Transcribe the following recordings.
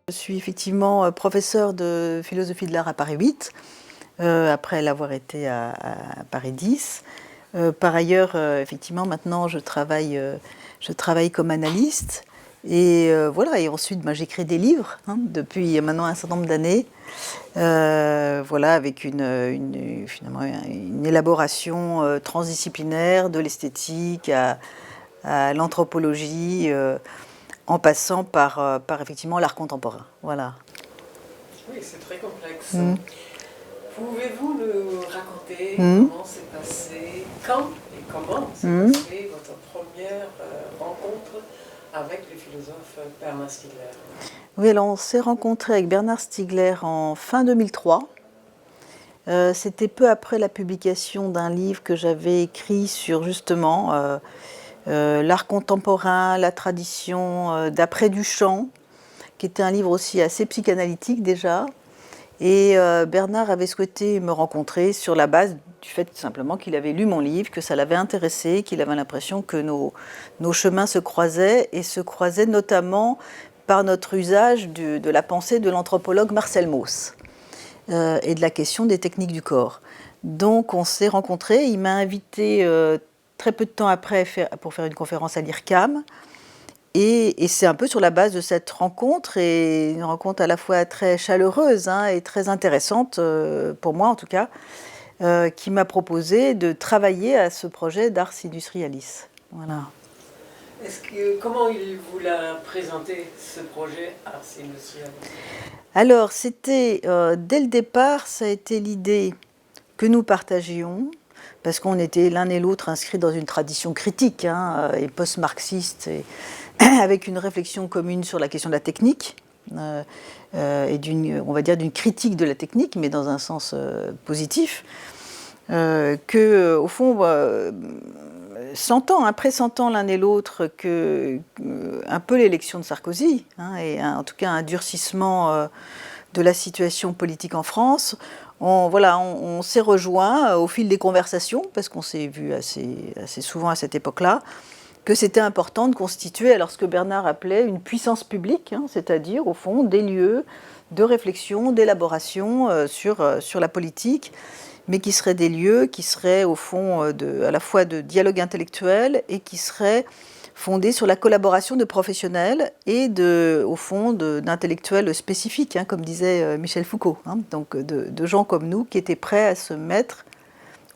Je suis effectivement professeure de philosophie de l'art à Paris 8, après l'avoir été à Paris 10. Par ailleurs, effectivement, maintenant, je travaille comme analyste. Et voilà, et ensuite, j'écris des livres depuis maintenant un certain nombre d'années. Voilà, avec finalement une élaboration transdisciplinaire de l'esthétique à l'anthropologie, en passant par effectivement l'art contemporain. Voilà. Oui, c'est très complexe. Pouvez-vous nous raconter comment s'est passé, quand et comment s'est passée votre première rencontre avec le philosophe Bernard Stiegler? Oui, alors on s'est rencontrés avec Bernard Stiegler en fin 2003. C'était peu après la publication d'un livre que j'avais écrit sur justement l'art contemporain, la tradition d'après Duchamp, qui était un livre aussi assez psychanalytique déjà. Et Bernard avait souhaité me rencontrer sur la base du fait simplement qu'il avait lu mon livre, que ça l'avait intéressé, qu'il avait l'impression que nos chemins se croisaient, et se croisaient notamment par notre usage de la pensée de l'anthropologue Marcel Mauss et de la question des techniques du corps. Donc on s'est rencontrés, il m'a invité très peu de temps après pour faire une conférence à l'IRCAM. Et c'est un peu sur la base de cette rencontre, et une rencontre à la fois très chaleureuse et très intéressante, pour moi en tout cas, qui m'a proposé de travailler à ce projet d'Ars Industrialis. Voilà. Comment il vous l'a présenté, ce projet Ars Industrialis? Alors, c'était, dès le départ, ça a été l'idée que nous partagions, parce qu'on était l'un et l'autre inscrits dans une tradition critique et post-marxiste, avec une réflexion commune sur la question de la technique, et on va dire d'une critique de la technique, mais dans un sens positif, que, au fond, pressentant l'un et l'autre un peu l'élection de Sarkozy, et en tout cas un durcissement de la situation politique en France, on s'est rejoints au fil des conversations, parce qu'on s'est vu assez souvent à cette époque-là, que c'était important de constituer alors ce que Bernard appelait une puissance publique, c'est-à-dire au fond des lieux de réflexion, d'élaboration sur la politique, mais qui seraient des lieux qui seraient au fond à la fois de dialogue intellectuel et qui seraient fondés sur la collaboration de professionnels et au fond d'intellectuels spécifiques, comme disait Michel Foucault, donc de gens comme nous qui étaient prêts à se mettre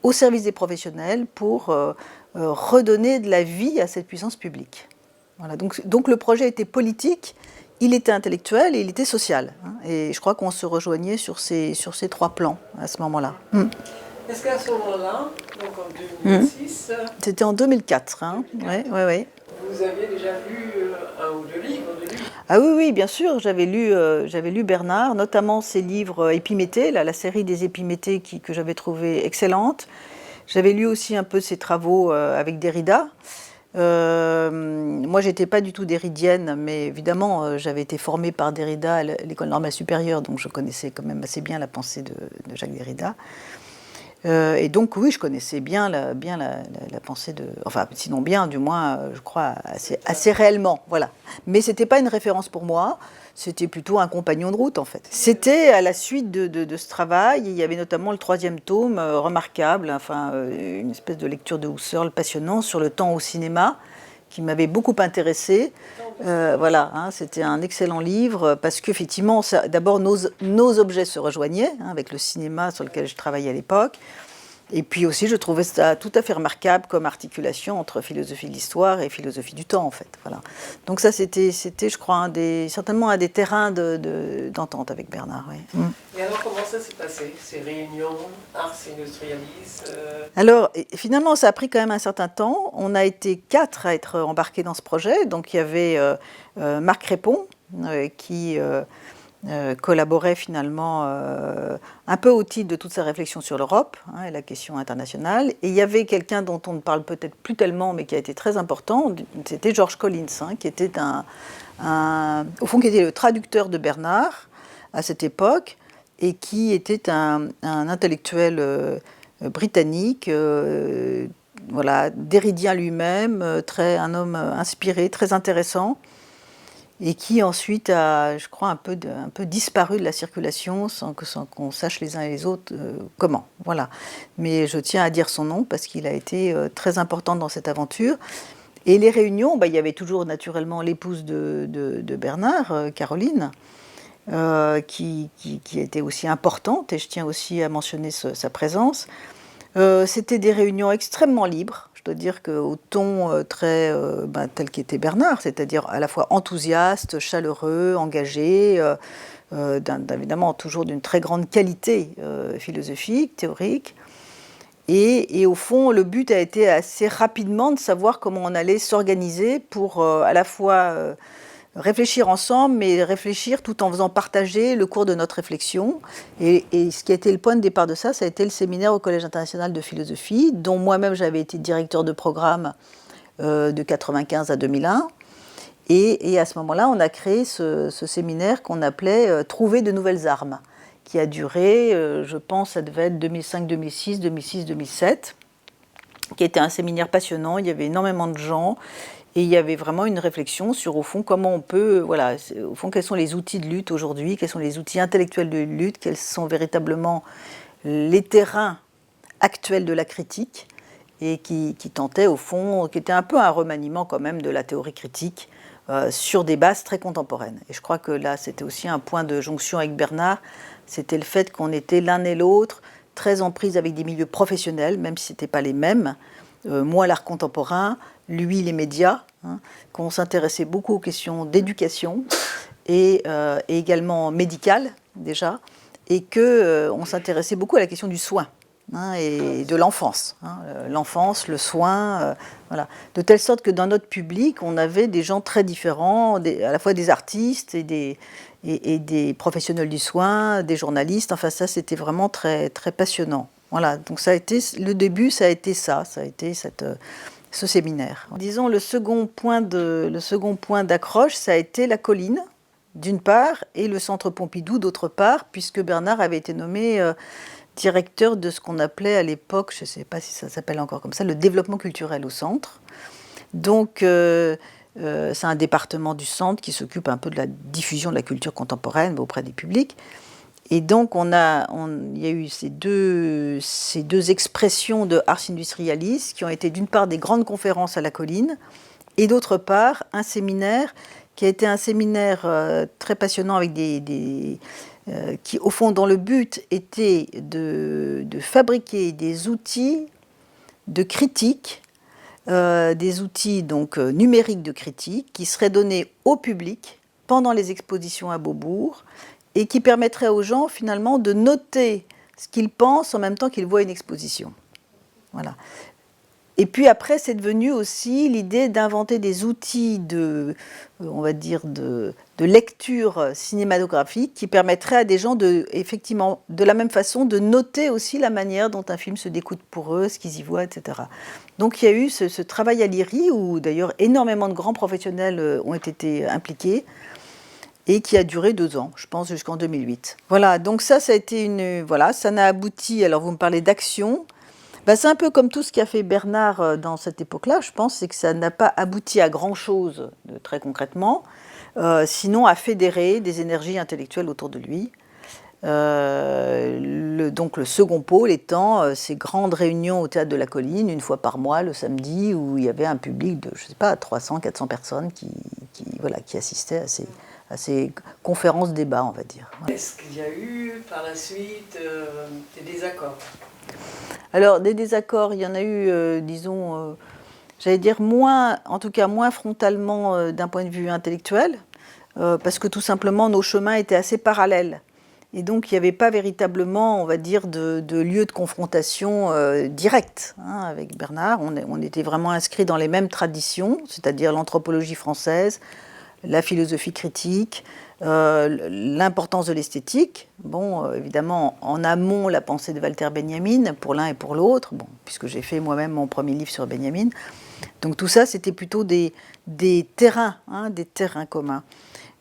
au service des professionnels pour redonner de la vie à cette puissance publique. Voilà, donc le projet était politique, il était intellectuel et il était social. Et je crois qu'on se rejoignait sur ces trois plans à ce moment-là. Est-ce qu'à ce moment-là, donc en 2006... C'était en 2004. Ouais. Vous aviez déjà lu un ou deux livres de lui? Ah oui, bien sûr, j'avais lu Bernard, notamment ses livres Épiméthée, la série des Épiméthées que j'avais trouvé excellente. J'avais lu aussi un peu ses travaux avec Derrida. Moi, j'étais pas du tout derridienne, mais évidemment, j'avais été formée par Derrida à l'école normale supérieure, donc je connaissais quand même assez bien la pensée de Jacques Derrida. Et donc, oui, je connaissais bien la pensée de... Enfin, sinon bien, du moins, je crois, assez réellement, voilà. Mais c'était pas une référence pour moi, c'était plutôt un compagnon de route, en fait. C'était à la suite de ce travail, il y avait notamment le 3e tome, remarquable, une espèce de lecture de Husserl passionnant sur le temps au cinéma, qui m'avait beaucoup intéressée. Voilà, c'était un excellent livre, parce qu'effectivement, d'abord, nos objets se rejoignaient, avec le cinéma sur lequel je travaillais à l'époque. Et puis aussi, je trouvais ça tout à fait remarquable comme articulation entre philosophie de l'histoire et philosophie du temps, en fait. Voilà. Donc ça, c'était, je crois, certainement un des terrains d'entente avec Bernard. Oui. Et alors, comment ça s'est passé, ces réunions Ars Industrialis Alors, finalement, ça a pris quand même un certain temps. On a été 4 à être embarqués dans ce projet. Donc, il y avait Marc Répon, qui... collaborait finalement un peu au titre de toute sa réflexion sur l'Europe et la question internationale. Et il y avait quelqu'un dont on ne parle peut-être plus tellement, mais qui a été très important, c'était George Collins, qui était au fond, qui était le traducteur de Bernard à cette époque, et qui était un intellectuel britannique, voilà, derridien lui-même, un homme inspiré, très intéressant, et qui ensuite a, je crois, un peu disparu de la circulation sans qu'on sache les uns et les autres comment. Voilà. Mais je tiens à dire son nom parce qu'il a été très important dans cette aventure. Et les réunions, il y avait toujours naturellement l'épouse de Bernard, Caroline, qui était aussi importante, et je tiens aussi à mentionner sa présence. C'était des réunions extrêmement libres. Je dois dire qu'au ton tel qu'était Bernard, c'est-à-dire à la fois enthousiaste, chaleureux, engagé, évidemment toujours d'une très grande qualité philosophique, théorique. Et au fond, le but a été assez rapidement de savoir comment on allait s'organiser pour à la fois réfléchir ensemble, mais réfléchir tout en faisant partager le cours de notre réflexion. Et ce qui a été le point de départ de ça, ça a été le séminaire au Collège international de philosophie, dont moi-même j'avais été directeur de programme de 1995 à 2001. Et à ce moment-là, on a créé ce séminaire qu'on appelait « Trouver de nouvelles armes », qui a duré, je pense, ça devait être 2005-2006, 2006-2007, qui était un séminaire passionnant. Il y avait énormément de gens. Et il y avait vraiment une réflexion sur, au fond, comment on peut, voilà, au fond, quels sont les outils de lutte aujourd'hui, quels sont les outils intellectuels de lutte, quels sont véritablement les terrains actuels de la critique, et qui tentaient, au fond, qui était un peu un remaniement quand même de la théorie critique sur des bases très contemporaines. Et je crois que là, c'était aussi un point de jonction avec Bernard, c'était le fait qu'on était l'un et l'autre très en prise avec des milieux professionnels, même si ce n'étaient pas les mêmes. Moi, l'art contemporain, lui, les médias, qu'on s'intéressait beaucoup aux questions d'éducation et également médicales, déjà, et qu'on s'intéressait beaucoup à la question du soin et de l'enfance. L'enfance, le soin, voilà. De telle sorte que dans notre public, on avait des gens très différents, à la fois des artistes et des professionnels du soin, des journalistes. Enfin, ça, c'était vraiment très, très passionnant. Voilà, donc ça a été, le début, ça a été ce séminaire. Disons, le second point d'accroche, ça a été la colline, d'une part, et le centre Pompidou, d'autre part, puisque Bernard avait été nommé directeur de ce qu'on appelait à l'époque, je ne sais pas si ça s'appelle encore comme ça, le développement culturel au centre. Donc, c'est un département du centre qui s'occupe un peu de la diffusion de la culture contemporaine auprès des publics. Et donc, il y a eu ces deux expressions de Ars Industrialis qui ont été d'une part des grandes conférences à la colline et d'autre part un séminaire qui a été un séminaire très passionnant avec qui, au fond, dont le but était de fabriquer des outils de critique, des outils donc numériques de critique qui seraient donnés au public pendant les expositions à Beaubourg, et qui permettrait aux gens, finalement, de noter ce qu'ils pensent en même temps qu'ils voient une exposition. Voilà. Et puis après, c'est devenu aussi l'idée d'inventer des outils on va dire, de lecture cinématographique qui permettraient à des gens, effectivement, de la même façon, de noter aussi la manière dont un film se découte pour eux, ce qu'ils y voient, etc. Donc il y a eu ce travail à l'IRI, où d'ailleurs énormément de grands professionnels ont été impliqués, et qui a duré 2 ans, je pense, jusqu'en 2008. Voilà, donc ça a été ça n'a abouti, alors vous me parlez d'action, c'est un peu comme tout ce qu'a fait Bernard dans cette époque-là, je pense, c'est que ça n'a pas abouti à grand-chose, très concrètement, sinon à fédérer des énergies intellectuelles autour de lui. Donc le second pôle étant ces grandes réunions au Théâtre de la Colline, une fois par mois, le samedi, où il y avait un public de, je ne sais pas, 300, 400 personnes qui assistaient à ces conférences-débats, on va dire. Voilà. Est-ce qu'il y a eu par la suite des désaccords ? Alors, des désaccords, il y en a eu, disons, j'allais dire en tout cas moins frontalement d'un point de vue intellectuel, parce que tout simplement nos chemins étaient assez parallèles. Et donc il n'y avait pas véritablement, on va dire, de lieu de confrontation directe avec Bernard. On était vraiment inscrits dans les mêmes traditions, c'est-à-dire l'anthropologie française, la philosophie critique, l'importance de l'esthétique. Bon, évidemment, en amont, la pensée de Walter Benjamin, pour l'un et pour l'autre, puisque j'ai fait moi-même mon premier livre sur Benjamin. Donc tout ça, c'était plutôt des terrains communs.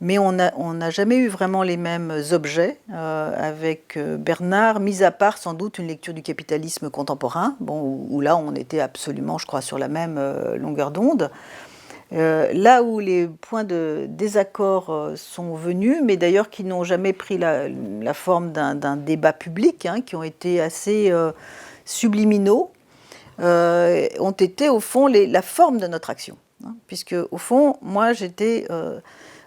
Mais on n'a jamais eu vraiment les mêmes objets avec Bernard, mis à part sans doute une lecture du capitalisme contemporain, où là on était absolument, je crois, sur la même longueur d'onde. Là où les points de désaccord sont venus, mais d'ailleurs qui n'ont jamais pris la forme d'un débat public, hein, qui ont été assez subliminaux, ont été au fond la forme de notre action. Hein, puisque au fond, moi j'étais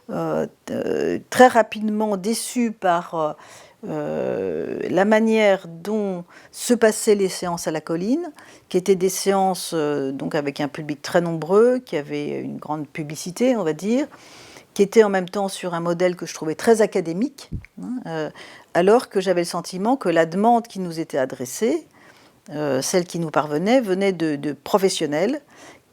très rapidement déçue par la manière dont se passaient les séances à la colline, qui étaient des séances donc avec un public très nombreux, qui avait une grande publicité, on va dire, qui étaient en même temps sur un modèle que je trouvais très académique, hein, alors que j'avais le sentiment que la demande qui nous était adressée, celle qui nous parvenait, venait de professionnels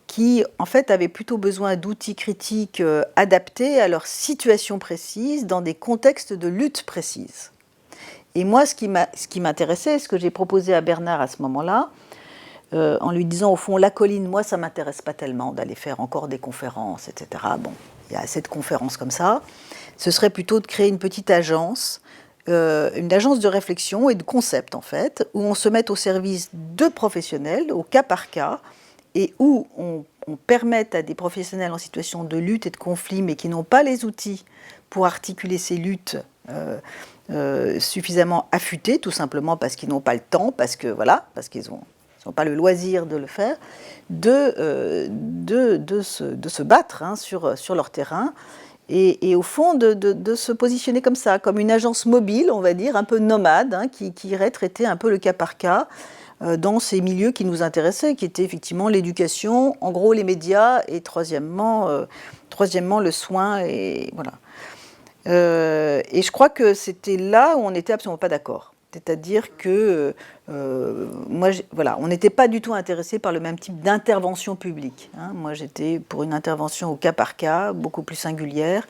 qui, en fait, avaient plutôt besoin d'outils critiques adaptés à leur situation précise, dans des contextes de lutte précises. Et moi, ce qui m'intéressait, ce que j'ai proposé à Bernard à ce moment-là, en lui disant, au fond, la colline, moi, ça ne m'intéresse pas tellement d'aller faire encore des conférences, etc. Bon, il y a assez de conférences comme ça. Ce serait plutôt de créer une petite agence, une agence de réflexion et de concept, en fait, où on se mette au service de professionnels, au cas par cas, et où on permette à des professionnels en situation de lutte et de conflit, mais qui n'ont pas les outils pour articuler ces luttes suffisamment affûtés, tout simplement parce qu'ils n'ont pas le temps, parce qu'ils n'ont pas le loisir de le faire, de se battre, hein, sur leur terrain, et au fond de se positionner comme ça, comme une agence mobile, on va dire, un peu nomade, hein, qui irait traiter un peu le cas par cas dans ces milieux qui nous intéressaient, qui étaient effectivement l'éducation, en gros les médias, et troisièmement le soin, et voilà. Et je crois que c'était là où on n'était absolument pas d'accord. C'est-à-dire que on n'était pas du tout intéressé par le même type d'intervention publique. Hein. Moi, j'étais pour une intervention au cas par cas, beaucoup plus singulière,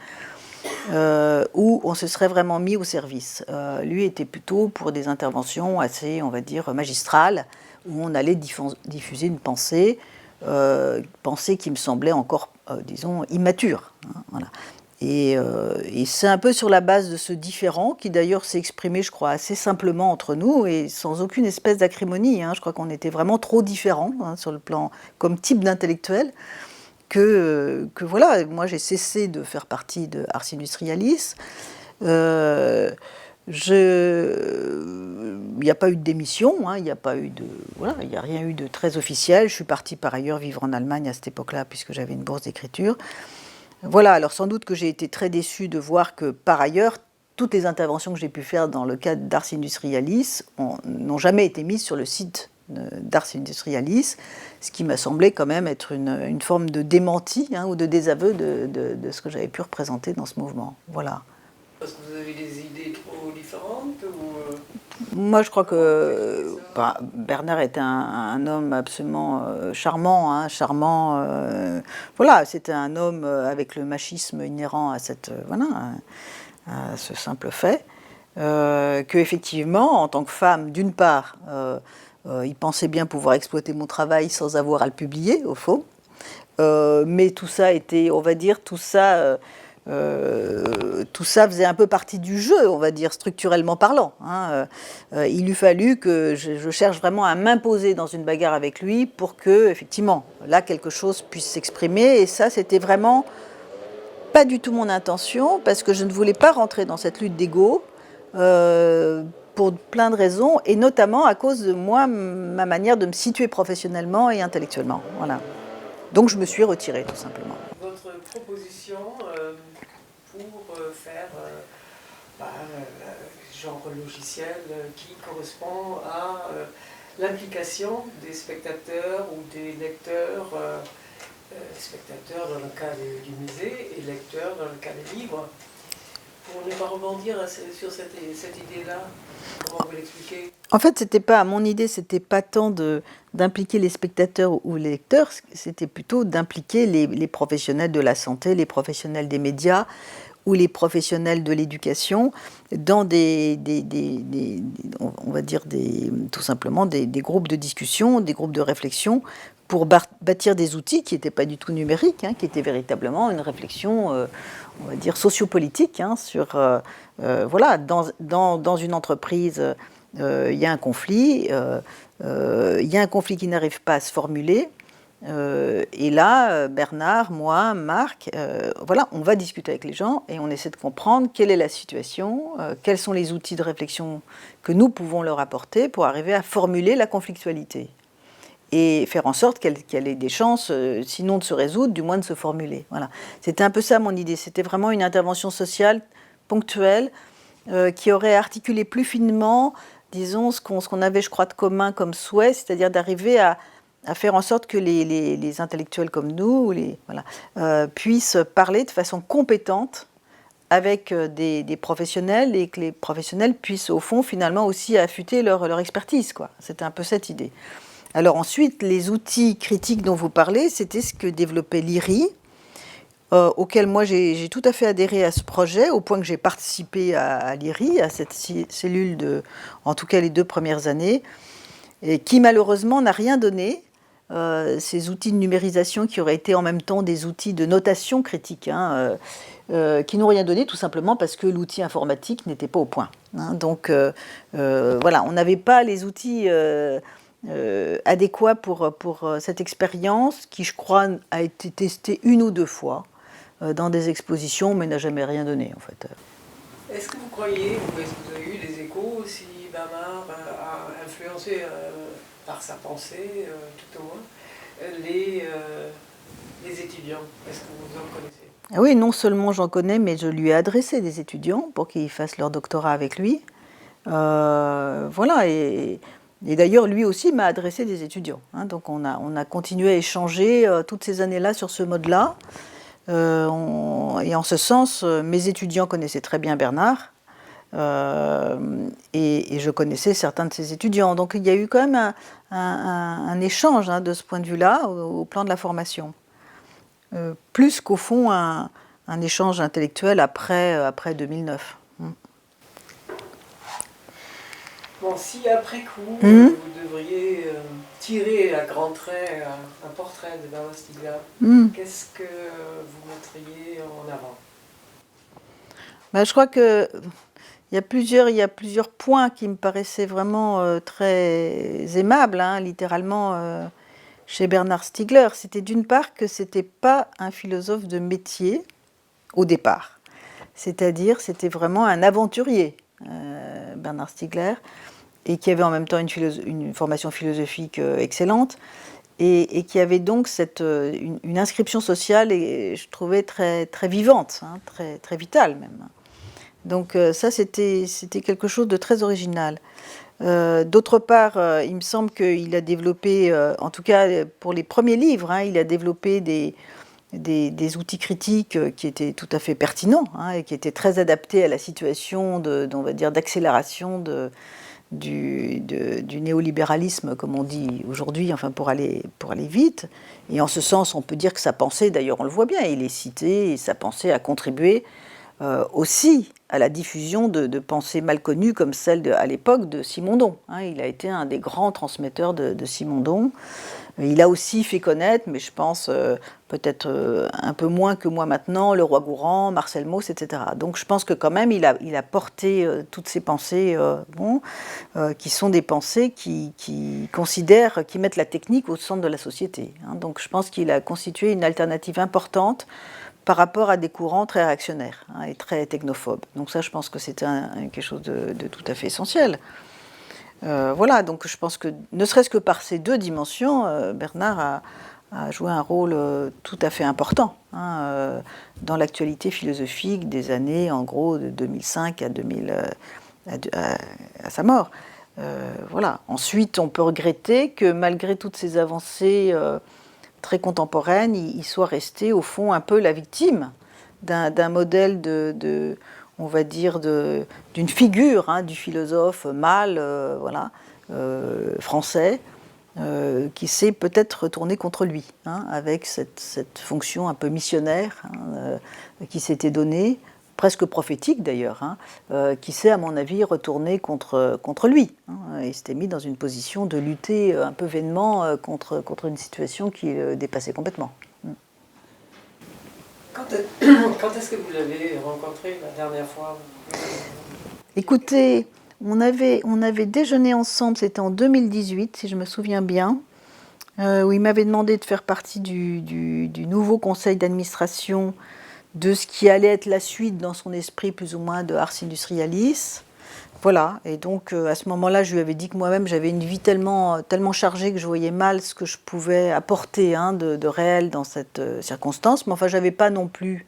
où on se serait vraiment mis au service. Lui était plutôt pour des interventions assez, on va dire, magistrales, où on allait diffuser une pensée qui me semblait encore, disons, immature. Hein, voilà. Et c'est un peu sur la base de ce différend, qui d'ailleurs s'est exprimé, je crois, assez simplement entre nous, et sans aucune espèce d'acrimonie. Hein. Je crois qu'on était vraiment trop différents, hein, sur le plan, comme type d'intellectuel, que voilà, moi j'ai cessé de faire partie de Ars Industrialis. Il n'y a pas eu de démission, hein, il n'y a rien eu de très officiel. Je suis partie par ailleurs vivre en Allemagne à cette époque-là, puisque j'avais une bourse d'écriture. Voilà, alors sans doute que j'ai été très déçue de voir que, par ailleurs, toutes les interventions que j'ai pu faire dans le cadre d'Ars Industrialis n'ont jamais été mises sur le site d'Ars Industrialis, ce qui m'a semblé quand même être une forme de démenti, hein, ou de désaveu de ce que j'avais pu représenter dans ce mouvement. Voilà. Parce que vous avez des idées trop différentes ou... Moi, je crois que Bernard était un homme absolument charmant, hein, charmant. Voilà, c'était un homme avec le machisme inhérent à à ce simple fait, que effectivement, en tant que femme, d'une part, il pensait bien pouvoir exploiter mon travail sans avoir à le publier, au fond. Mais tout ça était, on va dire, tout ça faisait un peu partie du jeu, on va dire, structurellement parlant. Hein. Il eût fallu que je cherche vraiment à m'imposer dans une bagarre avec lui pour que, effectivement, là, quelque chose puisse s'exprimer. Et ça, c'était vraiment pas du tout mon intention, parce que je ne voulais pas rentrer dans cette lutte d'ego pour plein de raisons, et notamment à cause de moi, ma manière de me situer professionnellement et intellectuellement. Voilà. Donc je me suis retirée, tout simplement. Votre proposition pour faire genre logiciel qui correspond à l'implication des spectateurs ou des lecteurs, spectateurs dans le cas du musée et lecteurs dans le cas des livres. Pour ne pas rebondir sur cette idée-là, comment vous l'expliquez ? En fait, mon idée, c'était pas tant d'impliquer les spectateurs ou les lecteurs, c'était plutôt d'impliquer les professionnels de la santé, les professionnels des médias ou les professionnels de l'éducation dans on va dire tout simplement des groupes de discussion, des groupes de réflexion, pour bâtir des outils qui n'étaient pas du tout numériques, hein, qui étaient véritablement une réflexion, on va dire, sociopolitique, hein, sur, voilà, dans une entreprise, il y a un conflit, qui n'arrive pas à se formuler, Et là, Bernard, moi, Marc, voilà, on va discuter avec les gens et on essaie de comprendre quelle est la situation, quels sont les outils de réflexion que nous pouvons leur apporter pour arriver à formuler la conflictualité et faire en sorte qu'elle ait des chances, sinon de se résoudre, du moins de se formuler. Voilà. C'était un peu ça mon idée. C'était vraiment une intervention sociale ponctuelle qui aurait articulé plus finement, disons, ce qu'on avait, je crois, de commun comme souhait, c'est-à-dire d'arriver à faire en sorte que les intellectuels comme nous puissent parler de façon compétente avec des professionnels et que les professionnels puissent, au fond, finalement aussi affûter leur expertise, quoi. C'était un peu cette idée. Alors ensuite, les outils critiques dont vous parlez, c'était ce que développait l'IRI, auquel moi j'ai tout à fait adhéré à ce projet, au point que j'ai participé à l'IRI, à cette cellule en tout cas les 2 premières années, et qui malheureusement n'a rien donné. Ces outils de numérisation qui auraient été en même temps des outils de notation critique, qui n'ont rien donné tout simplement parce que l'outil informatique n'était pas au point. Donc voilà, on n'avait pas les outils adéquats pour cette expérience qui, je crois, a été testée 1 ou 2 fois dans des expositions, mais n'a jamais rien donné en fait. Est-ce que vous croyez, ou est-ce que vous avez eu des échos, si Bernard a influencé par sa pensée, tout au moins, les étudiants? Est-ce que vous en connaissez? Ah oui, non seulement j'en connais, mais je lui ai adressé des étudiants pour qu'ils fassent leur doctorat avec lui. Voilà, et d'ailleurs, lui aussi m'a adressé des étudiants. Donc on a continué à échanger toutes ces années-là sur ce mode-là. Et en ce sens, mes étudiants connaissaient très bien Bernard. Et je connaissais certains de ses étudiants. Donc il y a eu quand même un échange de ce point de vue-là, au plan de la formation. Plus qu'au fond un échange intellectuel après 2009. Bon, si après coup, vous devriez tirer à grands traits un portrait de Bernard Stiegler, qu'est-ce que vous mettriez en avant? Je crois qu'il y a plusieurs points qui me paraissaient vraiment très aimables, littéralement, chez Bernard Stiegler. C'était d'une part que ce n'était pas un philosophe de métier au départ. C'est-à-dire, c'était vraiment un aventurier, Bernard Stiegler, et qui avait en même temps une formation philosophique excellente, et qui avait donc une inscription sociale, et je trouvais très, très vivante, très, très vitale même. Donc ça, c'était quelque chose de très original. D'autre part, il me semble qu'il a développé, en tout cas pour les premiers livres, il a développé des outils critiques qui étaient tout à fait pertinents et qui étaient très adaptés à la situation on va dire, d'accélération du néolibéralisme, comme on dit aujourd'hui, enfin pour aller vite. Et en ce sens, on peut dire que sa pensée, d'ailleurs on le voit bien, il est cité, et sa pensée a contribué aussi à la diffusion de pensées mal connues comme celle à l'époque de Simondon. Il a été un des grands transmetteurs de Simondon. Il a aussi fait connaître, mais je pense peut-être un peu moins que moi maintenant, Leroi-Gourhan, Marcel Mauss, etc. Donc je pense que quand même il a porté toutes ces pensées qui sont des pensées qui considèrent, qui mettent la technique au centre de la société. Donc je pense qu'il a constitué une alternative importante par rapport à des courants très réactionnaires et très technophobes. Donc ça, je pense que c'était quelque chose de tout à fait essentiel. Voilà, donc je pense que, ne serait-ce que par ces 2 dimensions, Bernard a joué un rôle tout à fait important dans l'actualité philosophique des années, en gros, de 2005 à sa mort. Voilà. Ensuite, on peut regretter que malgré toutes ces avancées très contemporaine, il soit resté au fond un peu la victime d'un modèle on va dire, d'une figure du philosophe mâle, français, qui s'est peut-être retourné contre lui, avec cette fonction un peu missionnaire qui s'était donnée, presque prophétique d'ailleurs, qui s'est, à mon avis, retourné contre lui. Il s'était mis dans une position de lutter un peu vainement contre une situation qui le dépassait complètement. Quand est-ce que vous l'avez rencontré la dernière fois? Écoutez, on avait déjeuné ensemble, c'était en 2018, si je me souviens bien. où il m'avait demandé de faire partie du nouveau conseil d'administration de ce qui allait être la suite dans son esprit plus ou moins de Ars Industrialis. Voilà, et donc à ce moment-là, je lui avais dit que moi-même j'avais une vie tellement chargée que je voyais mal ce que je pouvais apporter de réel dans cette circonstance, mais enfin, je n'avais pas non plus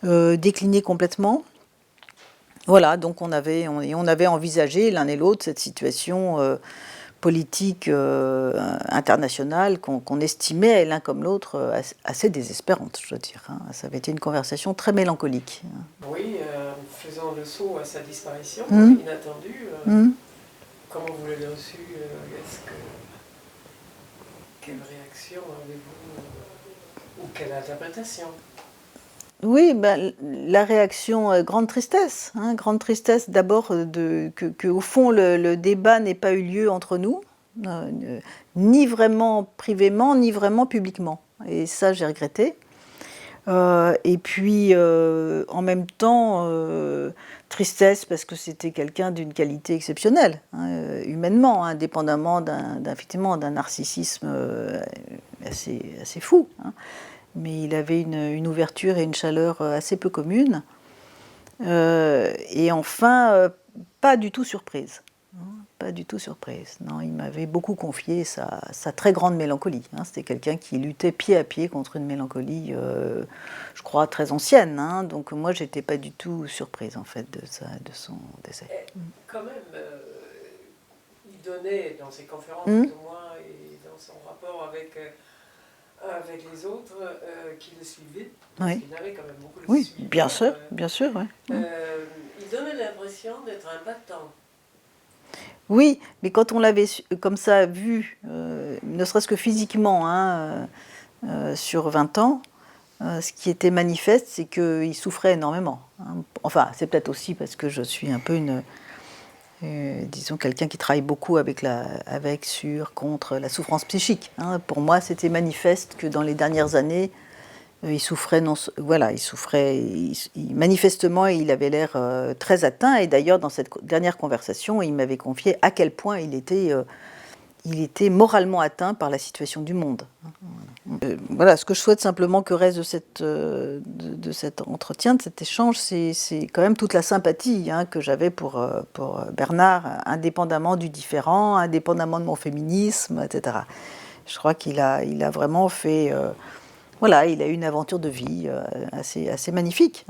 décliné complètement. Voilà, donc on avait envisagé l'un et l'autre cette situation politique internationale qu'on estimait l'un comme l'autre assez désespérante, je dois dire. Ça avait été une conversation très mélancolique. Oui, faisant le saut à sa disparition, inattendue, comment vous l'avez reçu quelle réaction avez-vous ou quelle interprétation? Oui, ben, la réaction, grande tristesse. Grande tristesse d'abord que au fond le débat n'ait pas eu lieu entre nous, ni vraiment privément, ni vraiment publiquement. Et ça, j'ai regretté. Et puis, en même temps, tristesse parce que c'était quelqu'un d'une qualité exceptionnelle, humainement, indépendamment d'un narcissisme assez fou. Mais il avait une ouverture et une chaleur assez peu communes. Et enfin, pas du tout surprise. Pas du tout surprise. Non, il m'avait beaucoup confié sa très grande mélancolie. C'était quelqu'un qui luttait pied à pied contre une mélancolie, je crois, très ancienne. Donc moi, j'étais pas du tout surprise, en fait, de son décès. Quand même, il donnait dans ses conférences, plus ou moins, et dans son rapport avec les autres qui le suivaient, parce qu'il avait quand même beaucoup de suiveurs. Oui, bien sûr, ouais. Il donnait l'impression d'être un battant. Oui, mais quand on l'avait comme ça vu, ne serait-ce que physiquement, sur 20 ans, ce qui était manifeste, c'est qu'il souffrait énormément. Enfin, c'est peut-être aussi parce que je suis un peu disons, quelqu'un qui travaille beaucoup contre la souffrance psychique. Pour moi, c'était manifeste que dans les dernières années, il souffrait, manifestement, il avait l'air très atteint. Et d'ailleurs, dans cette dernière conversation, il m'avait confié à quel point il était moralement atteint par la situation du monde. Voilà, ce que je souhaite simplement que reste de cet entretien, de cet échange, c'est quand même toute la sympathie que j'avais pour Bernard, indépendamment du différent, indépendamment de mon féminisme, etc. Je crois qu'il a vraiment fait... Voilà, il a eu une aventure de vie assez magnifique.